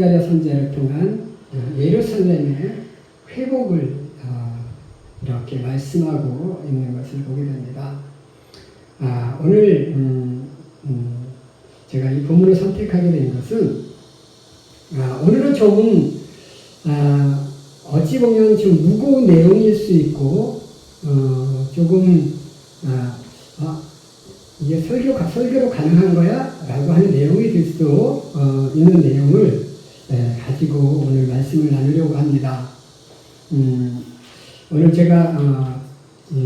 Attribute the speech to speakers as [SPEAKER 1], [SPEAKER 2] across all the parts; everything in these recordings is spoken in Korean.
[SPEAKER 1] 스가랴 선지자를 통한 예루살렘의 회복을 이렇게 말씀하고 있는 것을 보게 됩니다. 오늘 제가 이 본문을 선택하게 된 것은 오늘은 조금 어찌 보면 좀 무거운 내용일 수 있고 조금 이게 설교로 가능한 거야? 라고 하는 내용이 될 수도 있는 내용을 가지고 오늘 말씀을 나누려고 합니다. 오늘 제가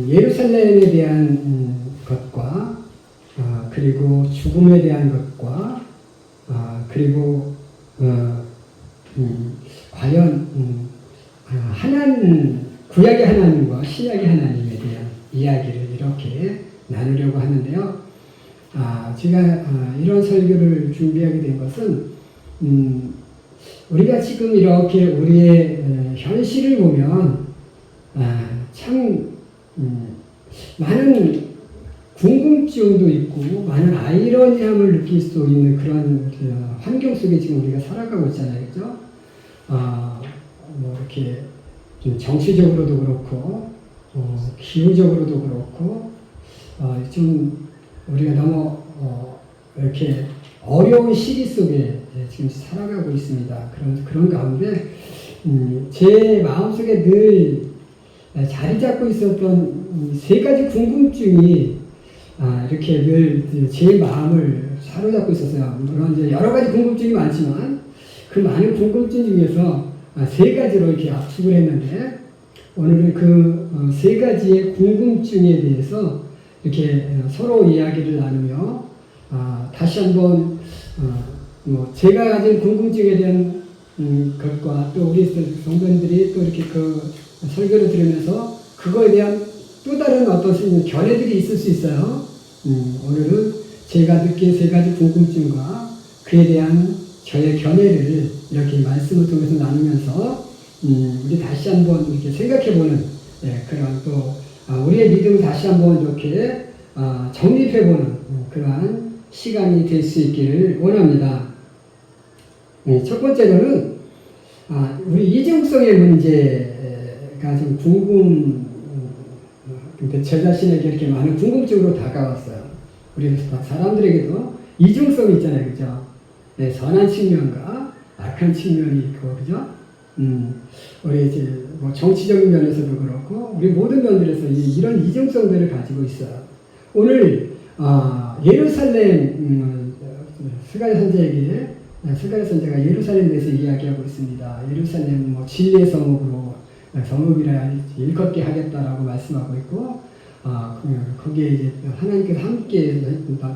[SPEAKER 1] 예루살렘에 대한 것과 그리고 죽음에 대한 것과 그리고 과연 구약의 하나님과 신약의 하나님에 대한 이야기를 이렇게 나누려고 하는데요. 제가 이런 설교를 준비하게 된 것은 우리가 지금 이렇게 우리의 현실을 보면 참 많은 궁금증도 있고 많은 아이러니함을 느낄 수 있는 그런 환경 속에 지금 우리가 살아가고 있잖아요, 그죠? 뭐 이렇게 좀 정치적으로도 그렇고 기후적으로도 그렇고 좀 우리가 너무 이렇게 어려운 시기 속에 지금 살아가고 있습니다. 그런 가운데 제 마음속에 늘 자리 잡고 있었던 세 가지 궁금증이 이렇게 늘 제 마음을 사로잡고 있었어요. 물론 이제 여러 가지 궁금증이 많지만 그 많은 궁금증 중에서 세 가지로 이렇게 압축을 했는데 오늘은 그 세 가지의 궁금증에 대해서 이렇게 서로 이야기를 나누며 다시 한번 뭐 제가 가진 궁금증에 대한 것과 또 우리 성도님들이 또 이렇게 그 설교를 들으면서 그거에 대한 또 다른 어떤 견해들이 있을 수 있어요. 오늘은 제가 느낀 세 가지 궁금증과 그에 대한 저의 견해를 이렇게 말씀을 통해서 나누면서 우리 다시 한번 이렇게 생각해보는 그런 또 우리의 믿음을 다시 한번 이렇게 정립해보는 그러한 시간이 될 수 있기를 원합니다. 첫 번째로는 우리 이중성의 문제가 좀 제 자신에게 이렇게 많은 궁금증으로 다가왔어요. 우리 사람들에게도 이중성이 있잖아요, 그죠? 선한 측면과 악한 측면이 있고, 그죠? 우리 이제 뭐 정치적인 면에서도 그렇고, 우리 모든 면들에서 이런 이중성들을 가지고 있어요. 오늘 예루살렘 스가랴 선지자가 예루살렘에 대해서 이야기하고 있습니다. 예루살렘 뭐 진리의 성읍이라 일컫게 하겠다라고 말씀하고 있고, 거기에 이제 하나님께서 함께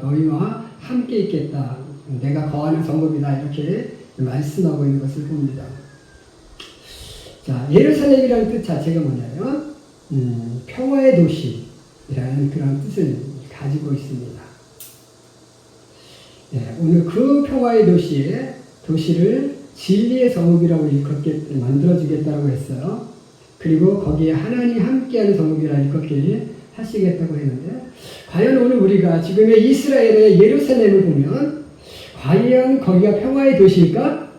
[SPEAKER 1] 너희와 함께 있겠다. 내가 거하는 성읍이다. 이렇게 말씀하고 있는 것을 봅니다. 자, 예루살렘이라는 뜻 자체가 뭐냐면 평화의 도시라는 그런 뜻을 가지고 있습니다. 오늘 그 평화의 도시를 진리의 성읍이라고 일컫게 만들어주겠다고 했어요. 그리고 거기에 하나님이 함께하는 성읍이라 일컫게 하시겠다고 했는데, 과연 오늘 우리가 지금의 이스라엘의 예루살렘을 보면 과연 거기가 평화의 도시일까?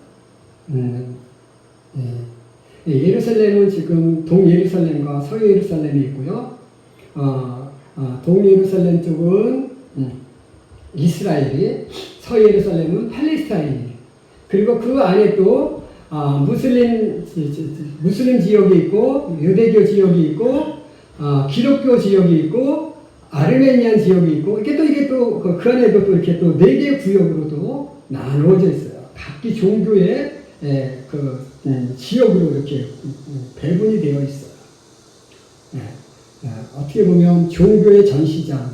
[SPEAKER 1] 예루살렘은 지금 동예루살렘과 서예루살렘이 있고요. 동예루살렘 쪽은 이스라엘이, 서예루살렘은 팔레스타인이, 그리고 그 안에 또 무슬림 지역이 있고, 유대교 지역이 있고, 기독교 지역이 있고, 아르메니안 지역이 있고, 이게 또 그 안에도 또 이렇게 또 네 개의 구역으로도 나누어져 있어요. 각기 종교의 지역으로 이렇게 배분이 되어 있어요. 어떻게 보면 종교의 전시장이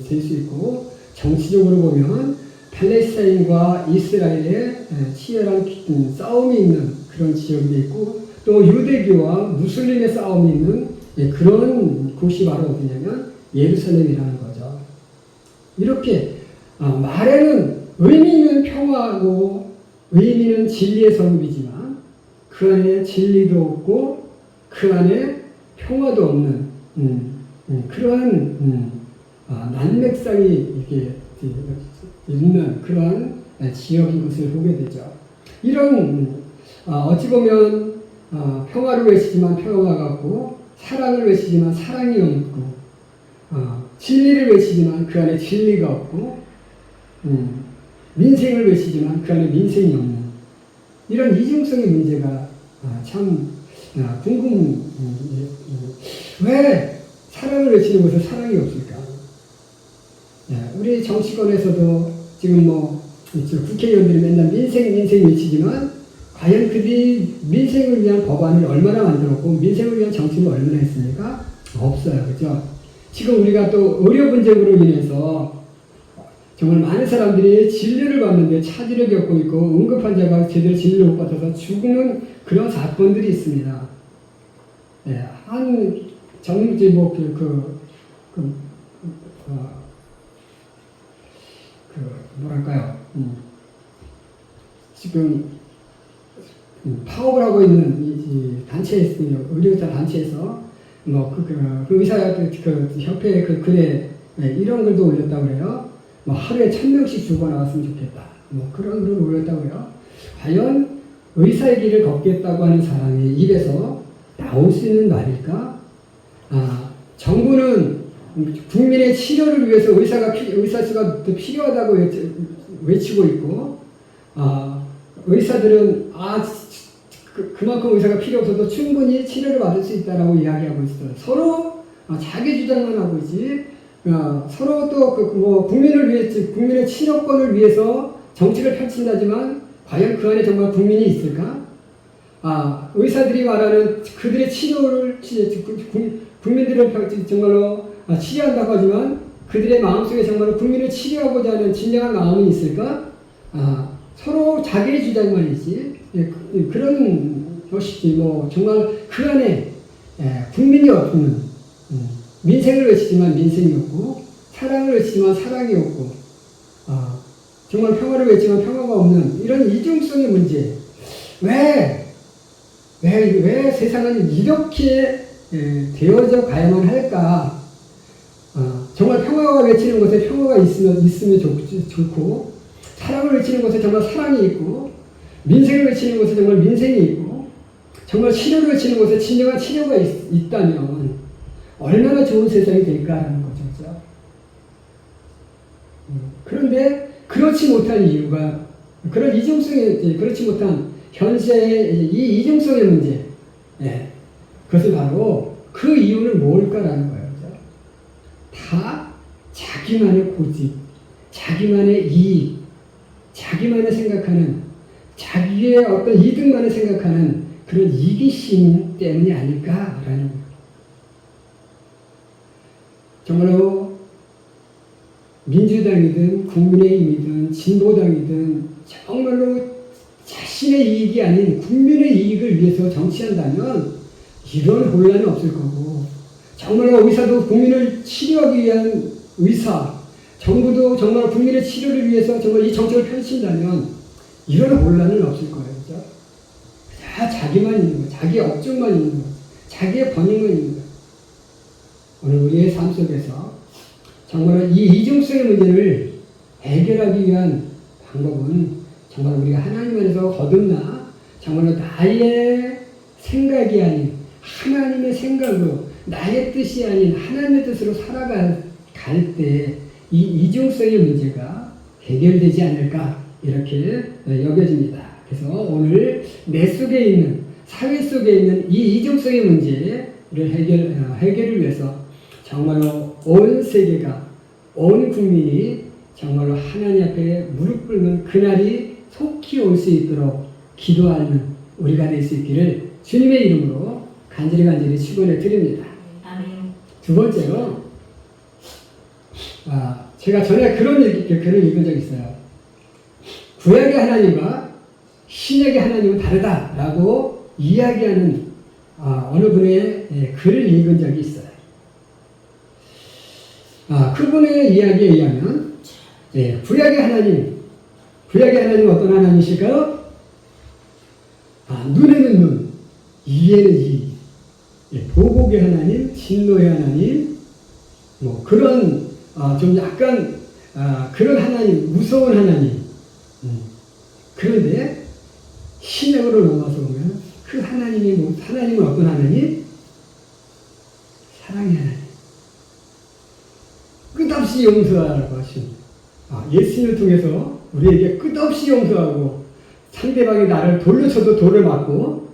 [SPEAKER 1] 될 수 있고, 정치적으로 보면 팔레스타인과 이스라엘의 치열한 싸움이 있는 그런 지역이 있고, 또 유대교와 무슬림의 싸움이 있는 그런 곳이 바로 어디냐면 예루살렘이라는 거죠. 이렇게 말에는 의미는 평화하고 의미는 진리의 성읍이지만 그 안에 진리도 없고 그 안에 평화도 없는 그러한 난맥상이 이렇게 있는 그러한 지역인 것을 보게 되죠. 이런 어찌 보면 평화를 외치지만 평화가 없고 사랑을 외치지만 사랑이 없고 진리를 외치지만 그 안에 진리가 없고 민생을 외치지만 그 안에 민생이 없는 이런 이중성의 문제가 참 왜 사랑을 외치는 곳에 사랑이 없을까? 우리 정치권에서도 지금 국회의원들이 맨날 민생 외치지만 과연 그들이 민생을 위한 법안을 얼마나 만들었고 민생을 위한 정치를 얼마나 했습니까? 없어요. 그죠? 지금 우리가 또 의료 분쟁으로 인해서 정말 많은 사람들이 진료를 받는데 차질을 겪고 있고 응급환자가 제대로 진료를 못 받아서 죽는 그런 사건들이 있습니다. 한 정지 뭐랄까요? 지금 파업을 하고 있는 이 단체에 의료사 단체에서 그 의사 협회 글에 이런 글도 올렸다고 그래요. 하루에 1000명씩 죽어 나왔으면 좋겠다. 그런 글을 올렸다고 해요. 과연 의사의 길을 걷겠다고 하는 사람이 입에서 나올 수 있는 말일까? 정부는 국민의 치료를 위해서 의사 수가 더 필요하다고 외치고 있고, 의사들은 그만큼 의사가 필요 없어도 충분히 치료를 받을 수 있다라고 이야기하고 있어요. 서로 자기 주장만 하고 있지. 서로 또 국민을 위해 국민의 치료권을 위해서 정책을 펼친다지만 과연 그 안에 정말 국민이 있을까? 의사들이 말하는 그들의 치료를 국민들을 정말로 치료한다고 하지만 그들의 마음속에 정말로 국민을 치료하고자 하는 진정한 마음이 있을까? 서로 자기의 주장만이지. 그런 것이지. 정말 그 안에 국민이 없는 민생을 외치지만 민생이 없고 사랑을 외치지만 사랑이 없고 정말 평화를 외치지만 평화가 없는 이런 이중성의 문제. 왜 세상은 이렇게 되어져 가야만 할까? 정말 평화가 외치는 곳에 평화가 있으면 좋고 사랑을 외치는 곳에 정말 사랑이 있고 민생을 외치는 곳에 정말 민생이 있고 정말 치료를 외치는 곳에 진정한 치료가 있다면 얼마나 좋은 세상이 될까라는 거죠. 그렇죠? 그런데 그렇지 못한 이유가 그런 이중성의 그렇지 못한 현재의 이 이중성의 문제 그것은 바로 그 이유는 뭘까라는 거예요. 그렇죠? 다 자기만의 고집, 자기만의 이익, 자기만의 생각하는 자기의 어떤 이득만을 생각하는 그런 이기심 때문이 아닐까라는 거예요. 정말로 민주당이든 국민의힘이든 진보당이든 정말로 자신의 이익이 아닌 국민의 이익을 위해서 정치한다면 이런 혼란은 없을 거고 정말로 의사도 국민을 치료하기 위한 의사 정부도 정말 국민의 치료를 위해서 정말 이 정책을 펼친다면 이런 혼란은 없을 거예요. 그렇죠? 다 자기만 있는 거예요. 자기 업적만 있는 거예요. 자기의 번영만 있는 거예요. 오늘 우리의 삶 속에서 정말 이 이중성의 문제를 해결하기 위한 방법은 정말 우리가 하나님 안에서 거듭나 정말로 나의 생각이 아닌 하나님의 생각으로 나의 뜻이 아닌 하나님의 뜻으로 살아갈 때 이 이중성의 문제가 해결되지 않을까 이렇게 여겨집니다. 그래서 오늘 내 속에 있는 사회 속에 있는 이 이중성의 문제를 해결을 위해서 정말로 온 세계가 온 국민이 정말로 하나님 앞에 무릎 꿇는 그날이 속히 올 수 있도록 기도하는 우리가 될 수 있기를 주님의 이름으로 간절히 축원해 드립니다.
[SPEAKER 2] 아멘.
[SPEAKER 1] 두 번째로 제가 전에 글을 읽은 적이 있어요. 구약의 하나님과 신약의 하나님은 다르다라고 이야기하는 어느 분의 글을 읽은 적이 있어요. 그분의 이야기에 의하면 구약의 하나님은 어떤 하나님이실까요? 눈에는 눈, 이에는 이, 보복의 하나님, 진노의 하나님, 그런 좀 약간 그런 하나님, 무서운 하나님. 그런데 신약으로 넘어서 보면 그 하나님은 어떤 하나님? 사랑의 하나님. 끝없이 용서하라고 하십니다. 예수님을 통해서 우리에게 끝없이 용서하고 상대방이 나를 돌로 쳐도 돌을 맞고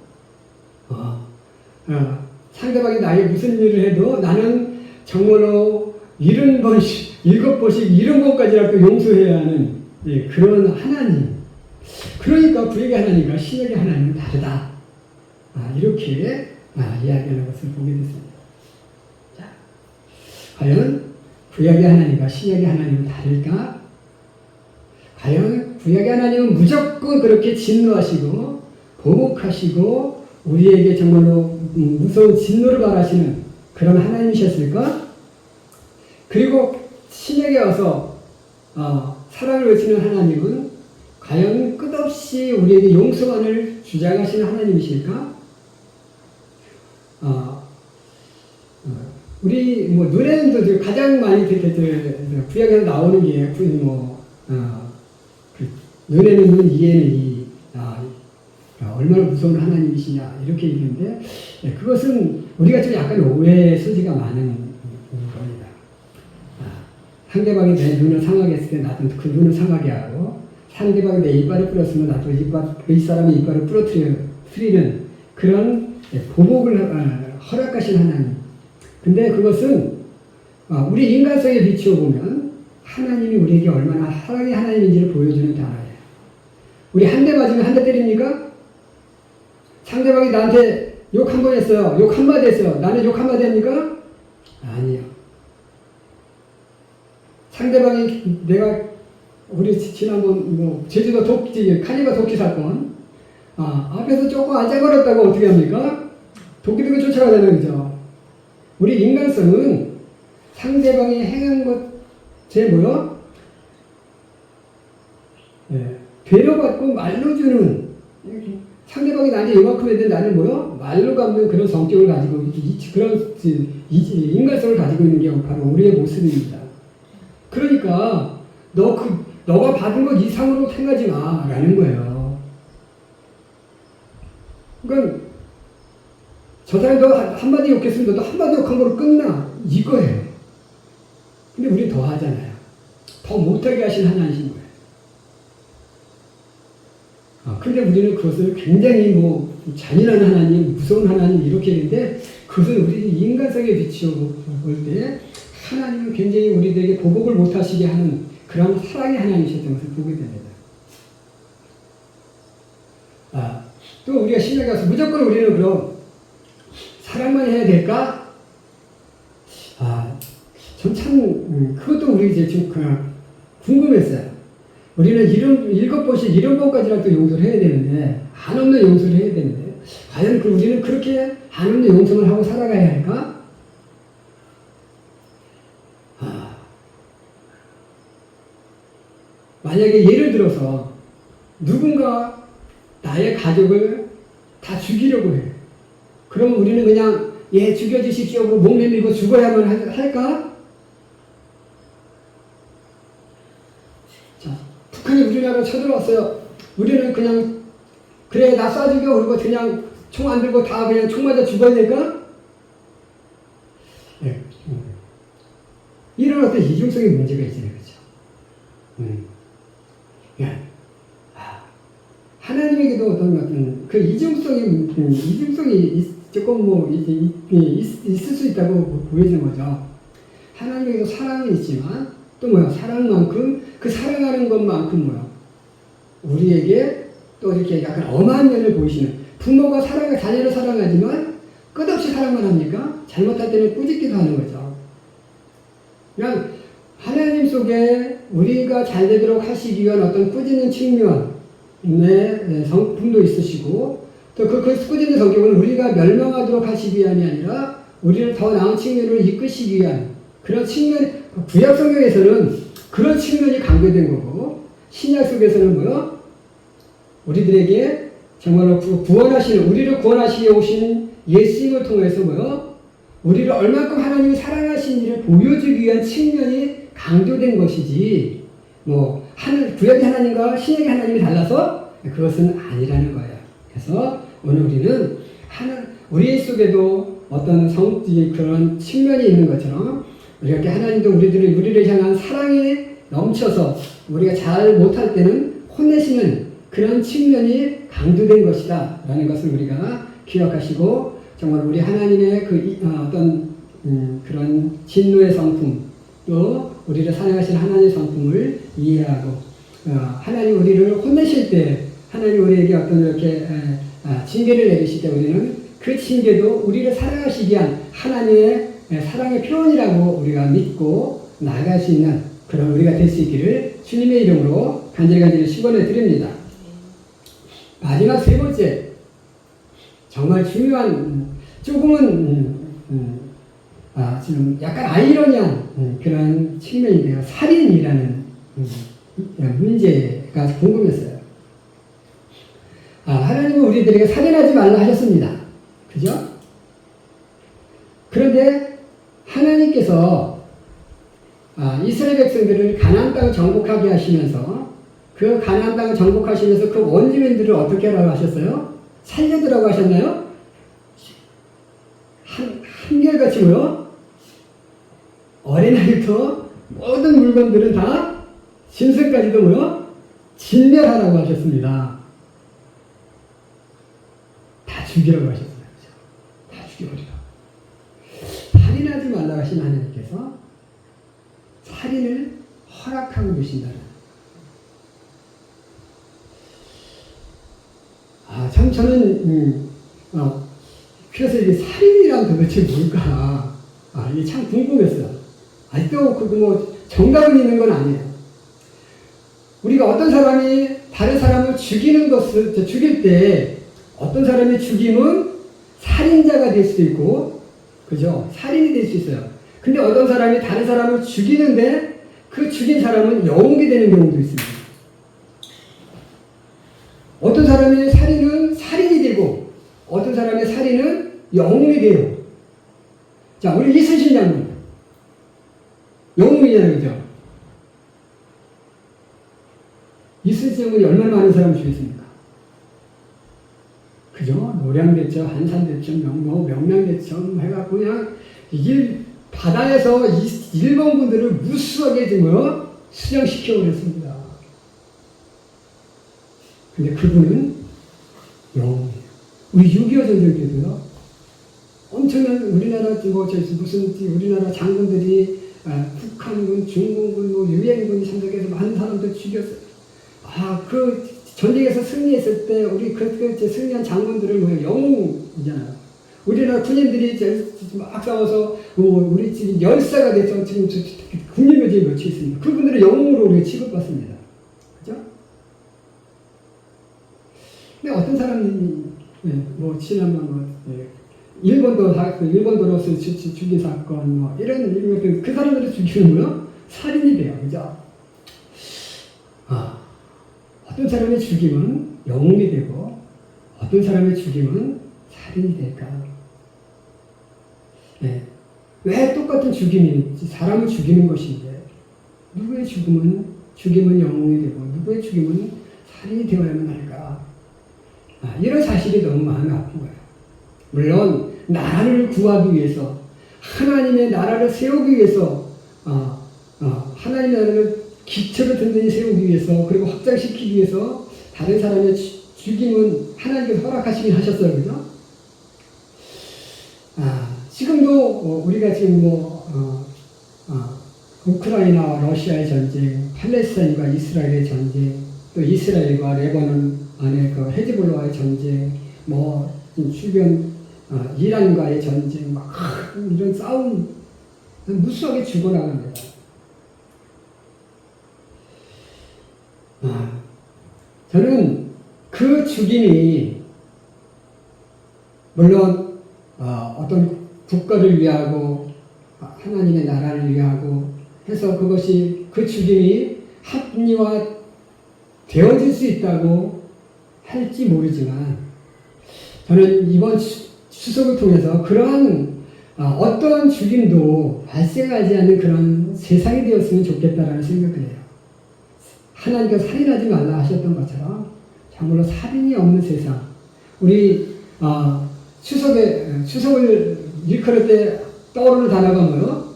[SPEAKER 1] 상대방이 나에게 무슨 일을 해도 나는 정말로 70번씩 70번까지라도 용서해야 하는 그런 하나님. 그러니까 구약의 하나님과 신약의 하나님은 다르다. 이렇게 이야기하는 것을 보게 됐습니다. 자, 과연 구약의 하나님과 신약의 하나님은 다를까? 과연 구약의 하나님은 무조건 그렇게 진노하시고 보복하시고 우리에게 정말로 무서운 진노를 바라시는 그런 하나님이셨을까? 그리고 신약에 와서 사랑을 외치는 하나님은 과연 끝없이 우리에게 용서만을 주장하시는 하나님이실까? 우리 노래는 가장 많이 구약에서 나오는 게 눈에는 눈, 이에는 이, 얼마나 무서운 하나님이시냐 이렇게 얘기하는데 그것은 우리가 좀 약간 오해의 소지가 많은 겁니다. 상대방이 내 눈을 상하게 했을 때 나도 그 눈을 상하게 하고 상대방이 내 이빨을 뿌렸으면 나도 이 사람의 이빨을 부러뜨리는 그런 보복을 허락하신 하나님. 근데 그것은 우리 인간성에 비추어 보면 하나님이 우리에게 얼마나 사랑의 하나님인지를 보여주는 단어예요. 우리 한 대 맞으면 한 대 때립니까? 상대방이 나한테 욕 한 번 했어요. 욕 한마디 했어요. 나는 욕 한마디 합니까? 아니요. 상대방이 우리 지난번 제주도 카니발 도끼 사건 앞에서 조금 아작거렸다고 어떻게 합니까? 도끼 들고 쫓아가야 되는 거죠. 우리 인간성은 상대방이 행한 것에 배려받고 말로 주는 상대방이 나한테 이만큼 했는데 나는 말로 갚는 그런 성격을 가지고 그런 인간성을 가지고 있는 게 바로 우리의 모습입니다. 그러니까 너가 받은 것 이상으로 생각하지 마라는 거예요. 그러니까 저 사람이 너 한마디 욕했으면 너도 한마디 욕한 거로 끝나 이거예요. 근데 우리 더 하잖아요. 더 못하게 하신 하나님이신 거예요. 근데 우리는 그것을 굉장히 잔인한 하나님, 무서운 하나님 이렇게 했는데 그것은 우리 인간성에 비추어 볼 때 하나님은 굉장히 우리들에게 보복을 못하시게 하는 그런 사랑의 하나님이셨던 것을 보게 됩니다. 또 우리가 신약에 가서 무조건 우리는 그럼 사랑만 해야 될까? 전 참 그것도 우리 이제 좀 궁금했어요. 우리는 7번씩 70번까지라도 용서를 해야 되는데 한없는 용서를 해야 되는데 과연 우리는 그렇게 한없는 용서를 하고 살아가야 할까? 만약에 예를 들어서 누군가 나의 가족을 다 죽이려고 해. 그러면 우리는 그냥 죽여주십시오 하고 목 내밀고 죽어야만 할까? 자, 북한이 우리나라로 쳐들어왔어요. 우리는 그냥 그래 나 쏴 죽여 그리고 그냥 총 안 들고 다 그냥 총 맞아 죽어야 될까? 이런 어떤 이중성의 문제가 있잖아요. 그렇죠? 하나님에게도 어떤 그 이중성이 조금 있을 수 있다고 보여지는 거죠. 하나님에게도 사랑은 있지만 또 사랑만큼 그 사랑하는 것만큼 우리에게 또 이렇게 약간 엄한 면을 보이시는 부모가 자녀를 사랑하지만 끝없이 사랑만 합니까? 잘못할 때는 꾸짖기도 하는 거죠. 그냥 하나님 속에 우리가 잘 되도록 하시기 위한 어떤 꾸짖는 측면의 성품도 있으시고 또 그 꾸짖는 성격은 우리가 멸망하도록 하시기 위함이 아니라 우리를 더 나은 측면으로 이끄시기 위한 그런 측면, 구약 성경에서는 그런 측면이 강조된 거고 신약 속에서는 우리들에게 정말로 우리를 구원하시기 오신 예수님을 통해서 우리를 얼마큼 하나님이 사랑하시는지를 보여주기 위한 측면이 강조된 것이지 구약의 하나님과 신약의 하나님이 달라서 그것은 아니라는 거예요. 그래서 오늘 우리는 우리 속에도 어떤 성적인 그런 측면이 있는 것처럼 이렇게 하나님도 우리를 향한 사랑에 넘쳐서 우리가 잘 못할 때는 혼내시는 그런 측면이 강조된 것이다 라는 것을 우리가 기억하시고 정말 우리 하나님의 어떤 그런 진노의 성품 또 우리를 사랑하신 하나님의 성품을 이해하고 하나님 우리를 혼내실 때 하나님 우리에게 어떤 이렇게 징계를 내리실 때 우리는 그 징계도 우리를 사랑하시기 위한 하나님의 사랑의 표현이라고 우리가 믿고 나아갈 수 있는 그런 우리가 될 수 있기를 주님의 이름으로 간절히 축원해 드립니다. 마지막 세 번째 정말 중요한 조금은 지금 약간 아이러니한 그런 측면인데요. 살인이라는 문제가 궁금했어요. 하나님은 우리들에게 살인하지 말라 하셨습니다. 그죠? 그런데 하나님께서 이스라엘 백성들을 가나안 땅을 정복하게 하시면서 그 가나안 땅을 정복하시면서 그 원주민들을 어떻게 하라고 하셨어요? 살려두라고 하셨나요? 한결같이 뭐요? 어린아이부터 모든 물건들은 다 짐승까지도 뭐요? 진멸하라고 하셨습니다. 다 죽이라고 하셨어요. 다 죽여버리라고. 살인하지 말라고 하신 하나님께서 살인을 허락하고 계신다는. 참 저는 그래서 이게 살인이란 도대체 뭘까? 이게 참 궁금했어요. 아직도 그거 정답은 있는 건 아니에요. 우리가 어떤 사람이 다른 사람을 죽일 때 어떤 사람의 죽임은 살인자가 될 수도 있고, 그죠? 살인이 될 수 있어요. 근데 어떤 사람이 다른 사람을 죽이는데 그 죽인 사람은 영웅이 되는 경우도 있습니다. 어떤 사람의 살인은 살인이 되고 어떤 사람의 살인은 영웅이 돼요. 자, 우리 이순신 장군 영웅이잖아요, 그죠? 이순신 장군이 얼마나 많은 사람을 죽였습니까? 그죠? 노량대첩, 한산대첩, 명량대첩 해갖고 그냥 바다에서 일본군들을 무수하게 지금 수장시켜 버렸습니다. 근데 그분은 영웅이에요. 우리 6.25 전쟁 때도요. 엄청난 우리나라 우리나라 장군들이 북한군, 중공군, 유엔군 참석해서 많은 사람들 죽였어요. 그 전쟁에서 승리했을 때 우리 그때 승리한 장군들을 뭐 영웅이잖아요. 우리나라 군인들이 막 싸워서 우리 지금 열사가 돼서 지금 국립묘지에 맺혀 있습니다. 그분들은 영웅으로 우리가 취급받습니다. 그죠? 근데 어떤 사람이 지난번 일본도로서 죽인 사건 이런 그 사람들을 죽이는 거요? 살인이 돼요. 그죠? 어떤 사람의 죽임은 영웅이 되고 어떤 사람의 죽임은 살인이 될까? 네. 왜 똑같은 죽임이 사람을 죽이는 것인데 누구의 죽임은 영웅이 되고 누구의 죽임은 살인이 되어야만 할까? 이런 사실이 너무 마음이 아픈 거예요. 물론 나라를 구하기 위해서 하나님의 나라를 세우기 위해서 하나님의 나라를 기초를 든든히 세우기 위해서 그리고 확장시키기 위해서 다른 사람의 죽임은 하나님께서 허락하시긴 하셨어요. 그죠? 지금도 우리가 지금 우크라이나와 러시아의 전쟁, 팔레스타인과 이스라엘의 전쟁, 또 이스라엘과 레바논 안에 그 헤즈볼라와의 전쟁, 주변 이란과의 전쟁, 이런 싸움 무수하게 죽어나갑니다. 저는 그 죽임이 물론 어떤 국가를 위하고 하나님의 나라를 위하고 해서 그것이 그 죽임이 합리화 되어질 수 있다고 할지 모르지만 저는 이번 추석을 통해서 그러한 어떤 죽임도 발생하지 않는 그런 세상이 되었으면 좋겠다라는 생각을 해요. 하나님께서 살인하지 말라 하셨던 것처럼 정말로 살인이 없는 세상, 우리 추석을 일컬을 때 떠오르는 단어가 뭐요?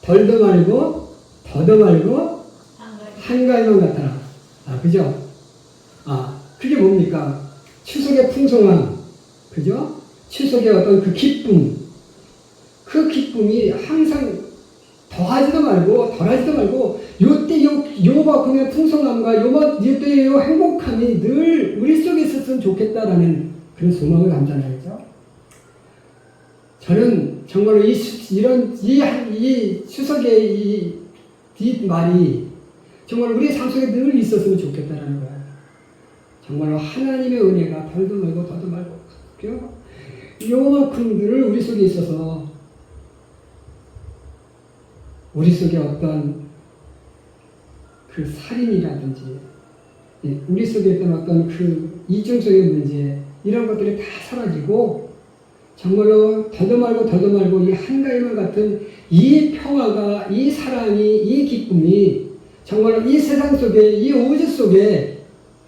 [SPEAKER 1] 덜도 말고 더도 말고 한가위만 같아라. 그죠? 그게 뭡니까? 추석의 풍성함, 그죠? 추석의 어떤 그 기쁨, 그 기쁨이 항상 더하지도 말고 덜하지도 말고 요때 요만큼의 풍성함과 요때의 요 행복함이 늘 우리 속에 있었으면 좋겠다라는 그런 소망을 담잖아요, 그죠? 저는 정말로 이 추석의 이 말이 정말 우리 삶 속에 늘 있었으면 좋겠다라는 거예요. 정말로 하나님의 은혜가 덜도 말고 더도 말고 요만큼 늘 우리 속에 있어서 우리 속에 어떤 그 살인이라든지 우리 속에 있던 어떤 그 이중적인 문제 이런 것들이 다 사라지고 정말로 더도 말고 이 한가위만 같은 이 평화가 이 사랑이 이 기쁨이 정말로 이 세상 속에 이 우주 속에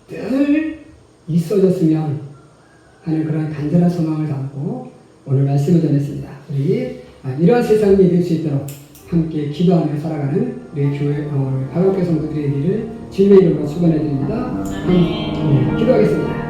[SPEAKER 1] 늘 있어졌으면 하는 그런 간절한 소망을 담고 오늘 말씀을 전했습니다. 우리 이러한 세상이 될 수 있도록 함께 기도하며 살아가는 우리 교회 가볍게 성도들의 일을 주님의 이름으로 축원해 드립니다. 기도하겠습니다.